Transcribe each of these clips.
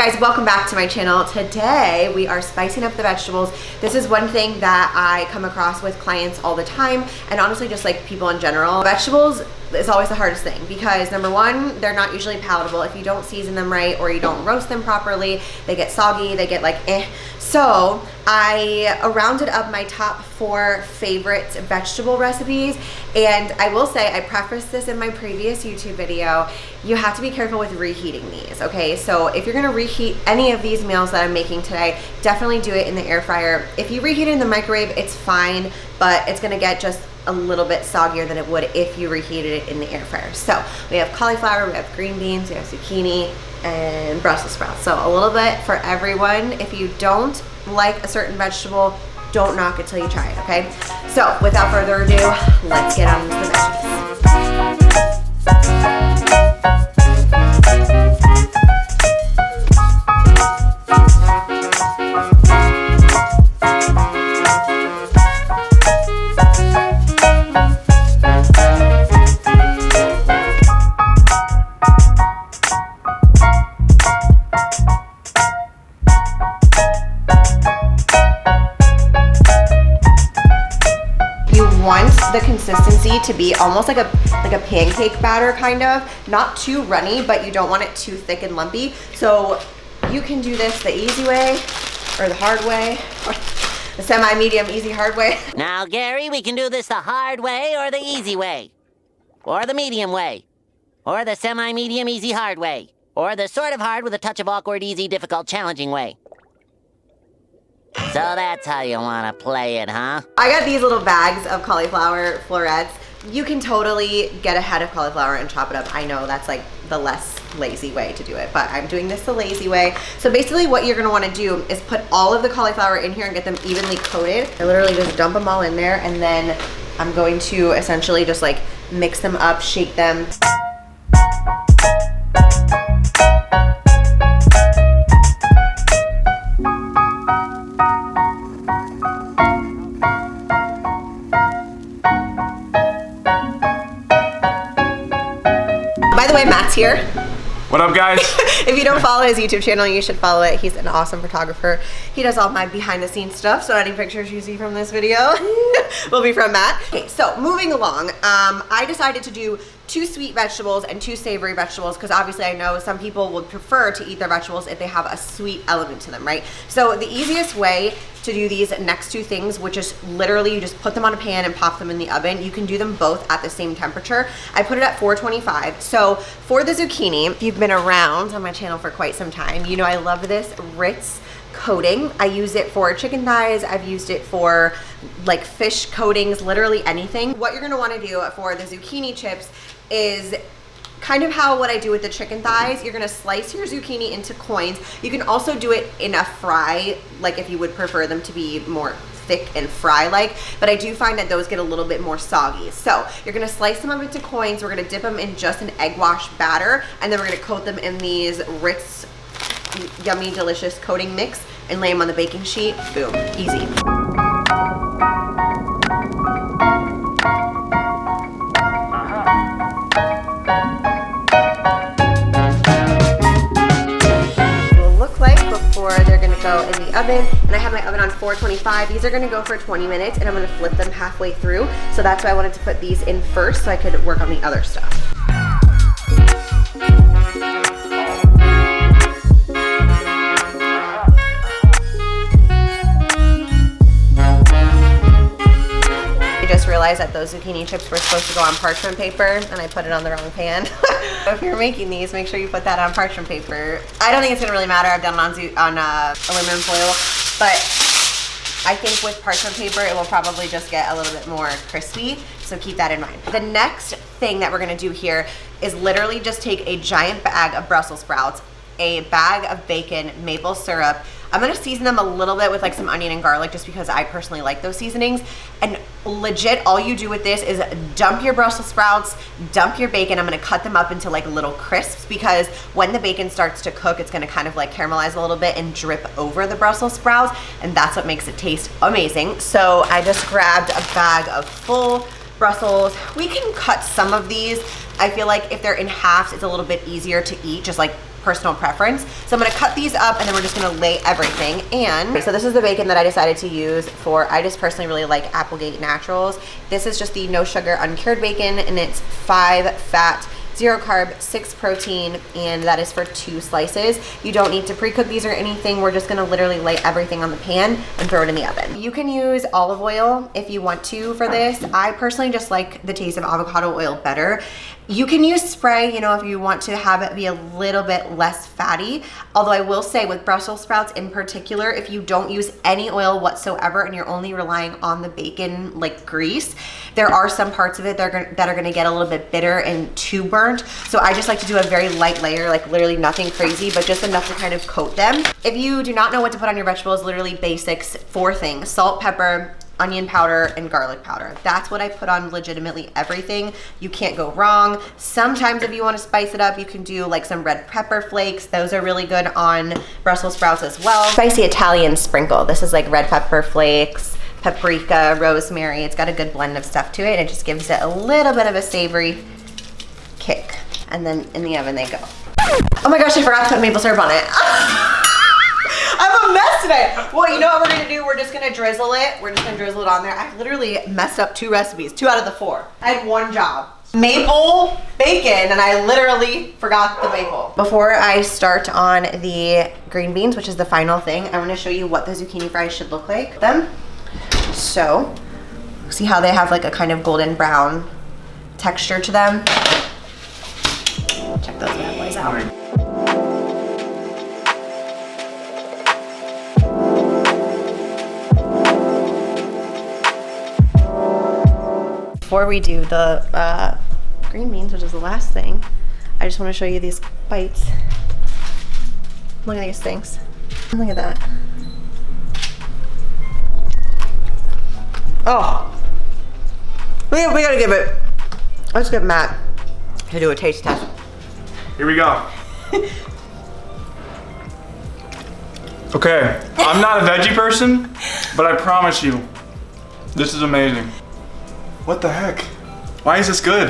guys, welcome back to my channel. Today we are spicing up the vegetables. This is one thing that I come across with clients all the time, and honestly just like people in general. Vegetables is always the hardest thing because number one, they're not usually palatable if you don't season them right or you don't roast them properly. They get soggy, they get like eh. So I rounded up my top 4 favorite vegetable recipes, and I will say, I prefaced this in my previous YouTube video, you have to be careful with reheating these, okay? So if you're gonna reheat any of these meals that I'm making today, definitely do it in the air fryer. If you reheat it in the microwave, it's fine, but it's gonna get just a little bit soggier than it would if you reheated it in the air fryer. So we have cauliflower, we have green beans, we have zucchini, and Brussels sprouts. So a little bit for everyone. If you don't like a certain vegetable, don't knock it till you try it, okay? So without further ado, let's get on into the veggies. Want the consistency to be almost like a pancake batter, kind of, not too runny, but you don't want it too thick and lumpy. So you can do this the easy way or the hard way, or the semi-medium easy hard way. Now Gary, we can do this the hard way or the easy way, or the medium way, or the semi-medium easy hard way, or the sort of hard with a touch of awkward, easy, difficult, challenging way. So that's how you want to play it, huh? I got these little bags of cauliflower florets. You can totally get a head of cauliflower and chop it up. I know that's like the less lazy way to do it, but I'm doing this the lazy way. So basically what you're gonna wanna do is put all of the cauliflower in here and get them evenly coated. I literally just dump them all in there, and then I'm going to essentially just like mix them up, shake them. By the way, Matt's here. What up, guys? If you don't follow his YouTube channel, you should follow it. He's an awesome photographer. He does all my behind the scenes stuff, so any pictures you see from this video will be from Matt. Okay, so moving along, I decided to do 2 sweet vegetables and 2 savory vegetables because obviously I know some people would prefer to eat their vegetables if they have a sweet element to them, right? So the easiest way to do these next 2 things, which is literally you just put them on a pan and pop them in the oven. You can do them both at the same temperature. I put it at 425. So for the zucchini, if you've been around on my channel for quite some time, you know I love this Ritz coating. I use it for chicken thighs. I've used it for like fish coatings, literally anything. What you're gonna wanna do for the zucchini chips is kind of how what I do with the chicken thighs. You're gonna slice your zucchini into coins. You can also do it in a fry, like if you would prefer them to be more thick and fry-like, but I do find that those get a little bit more soggy. So you're gonna slice them up into coins. We're gonna dip them in just an egg wash batter, and then we're gonna coat them in these Ritz yummy delicious coating mix and lay them on the baking sheet. Boom, easy. They're gonna go in the oven, and I have my oven on 425. These are gonna go for 20 minutes, and I'm gonna flip them halfway through. So that's why I wanted to put these in first so I could work on the other stuff. I just realized that those zucchini chips were supposed to go on parchment paper, and I put it on the wrong pan. If you're making these, make sure you put that on parchment paper. I don't think it's gonna really matter. I've done it on aluminum foil, but I think with parchment paper, it will probably just get a little bit more crispy, so keep that in mind. The next thing that we're gonna do here is literally just take a giant bag of Brussels sprouts, a bag of bacon, maple syrup. I'm gonna season them a little bit with like some onion and garlic just because I personally like those seasonings. And legit, all you do with this is dump your Brussels sprouts, dump your bacon. I'm gonna cut them up into like little crisps because when the bacon starts to cook, it's gonna kind of like caramelize a little bit and drip over the Brussels sprouts, and that's what makes it taste amazing. So I just grabbed a bag of full Brussels. We can cut some of these. I feel like if they're in halves, it's a little bit easier to eat, just like personal preference. So I'm gonna cut these up and then we're just gonna lay everything. And so this is the bacon that I decided to use for, I just personally really like Applegate Naturals. This is just the no sugar uncured bacon, and it's 5 fat, 0 carb, 6 protein, and that is for 2 slices. You don't need to pre-cook these or anything. We're just gonna literally lay everything on the pan and throw it in the oven. You can use olive oil if you want to for this. I personally just like the taste of avocado oil better. You can use spray, you know, if you want to have it be a little bit less fatty. Although I will say with Brussels sprouts in particular, if you don't use any oil whatsoever and you're only relying on the bacon like grease, there are some parts of it that are gonna get a little bit bitter and too burnt. So I just like to do a very light layer, like literally nothing crazy, but just enough to kind of coat them. If you do not know what to put on your vegetables, literally basics, 4 things: salt, pepper, onion powder, and garlic powder. That's what I put on legitimately everything. You can't go wrong. Sometimes if you want to spice it up, you can do like some red pepper flakes. Those are really good on Brussels sprouts as well. Spicy Italian sprinkle. This is like red pepper flakes, paprika, rosemary. It's got a good blend of stuff to it. It just gives it a little bit of a savory kick. And then in the oven they go. Oh my gosh, I forgot to put maple syrup on it. I'm a mess today. Well, you know what we're gonna do? We're just gonna drizzle it. We're just gonna drizzle it on there. I literally messed up 2 recipes, 2 out of the 4. I had 1 job. Maple bacon, and I literally forgot the maple. Before I start on the green beans, which is the final thing, I wanna show you what the zucchini fries should look like. So, see how they have like a kind of golden brown texture to them? Check those bad boys out. Before we do the green beans, which is the last thing, I just want to show you these bites. Look at these things. Look at that. Oh, we gotta give it. Let's get Matt to do a taste test. Here we go. Okay, I'm not a veggie person, but I promise you, this is amazing. What the heck? Why is this good?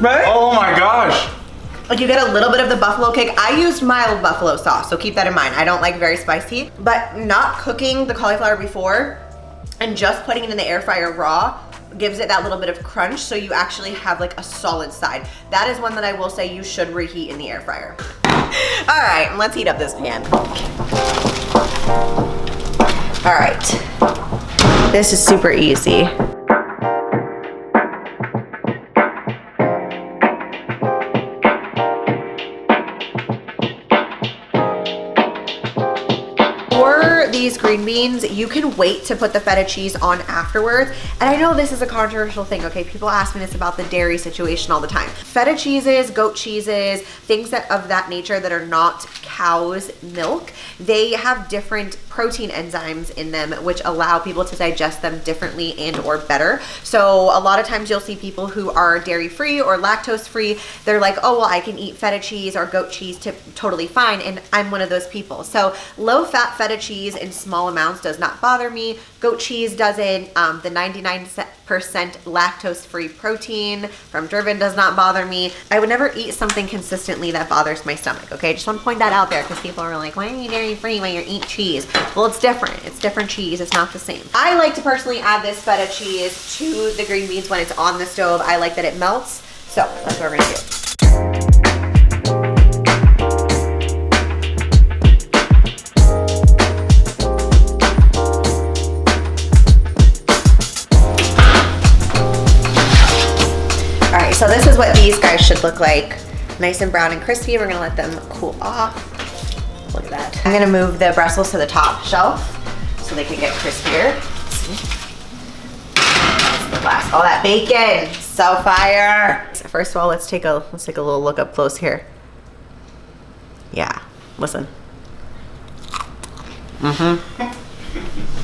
Right? Oh my gosh. Like, you get a little bit of the buffalo kick. I used mild buffalo sauce, so keep that in mind. I don't like very spicy, but not cooking the cauliflower before and just putting it in the air fryer raw gives it that little bit of crunch, so you actually have like a solid side. That is one that I will say you should reheat in the air fryer. All right, let's heat up this pan. All right, this is super easy. These green beans, you can wait to put the feta cheese on afterwards. And I know this is a controversial thing, okay? People ask me this about the dairy situation all the time. Feta cheeses, goat cheeses, things of that nature that are not cow's milk, they have different protein enzymes in them which allow people to digest them differently and or better. So a lot of times you'll see people who are dairy free or lactose free, they're like, oh, well, I can eat feta cheese or goat cheese totally fine, and I'm one of those people. So low fat feta cheese in small amounts does not bother me. Goat cheese doesn't. The 99% lactose free protein from Driven does not bother me. I would never eat something consistently that bothers my stomach, okay? Just want to point that out there because people are like, why are you dairy free when you eat cheese? Well, it's different. It's different cheese. It's not the same. I like to personally add this feta cheese to the green beans when it's on the stove. I like that it melts. So that's what we're gonna do. So this is what these guys should look like. Nice and brown and crispy. We're gonna let them cool off. Look at that. I'm gonna move the Brussels to the top shelf so they can get crispier. That's the last. Oh, that bacon, so fire. So first of all, let's take a little look up close here. Yeah, listen.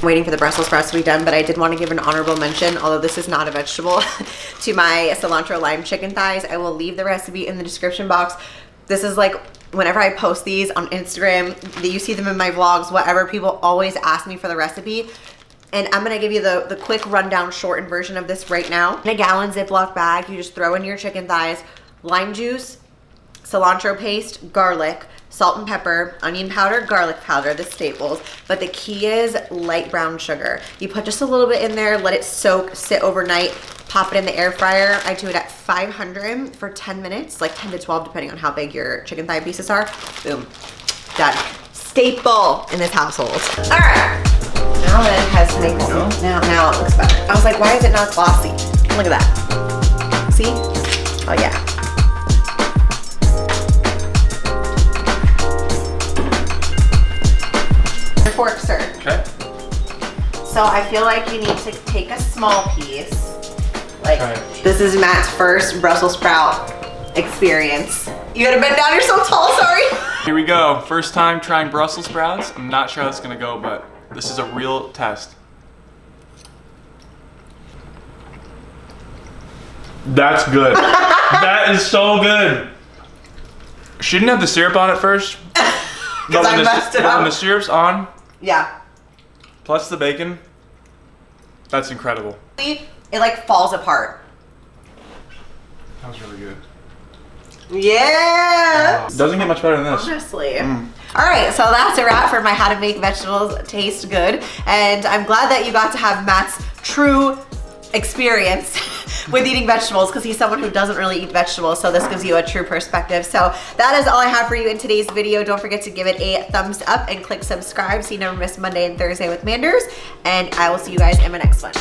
Waiting for the Brussels sprouts to be done, but I did want to give an honorable mention, although this is not a vegetable, to my cilantro lime chicken thighs. I will leave the recipe in the description box. This is like, whenever I post these on Instagram, you see them in my vlogs, whatever, people always ask me for the recipe. And I'm gonna give you the quick rundown shortened version of this right now. In a gallon Ziploc bag, you just throw in your chicken thighs, lime juice, cilantro paste, garlic, salt and pepper, onion powder, garlic powder, the staples. But the key is light brown sugar. You put just a little bit in there, let it soak, sit overnight, pop it in the air fryer. I do it at 500 for 10 minutes, like 10 to 12, depending on how big your chicken thigh pieces are. Boom, done. Staple in this household. All right, now that it has makes, now it looks better. I was like, why is it not glossy? Look at that. See? Oh yeah. Your fork, sir. Okay. So I feel like you need to take a small piece. Like, this is Matt's first Brussels sprout experience. You gotta bend down, you're so tall, sorry. Here we go. First time trying Brussels sprouts. I'm not sure how this is gonna go, but this is a real test. That's good. That is so good. Shouldn't have the syrup on it first. Because I messed it up. When the syrup's on, Yeah. plus the bacon, that's incredible. It like falls apart. That was really good. Yeah. Doesn't get much better than this. Honestly. All right, so that's a wrap for my how to make vegetables taste good. And I'm glad that you got to have Matt's true experience with eating vegetables, because he's someone who doesn't really eat vegetables, so this gives you a true perspective. So that is all I have for you in today's video. Don't forget to give it a thumbs up and click subscribe so you never miss Monday and Thursday with Manders, and I will see you guys in my next one.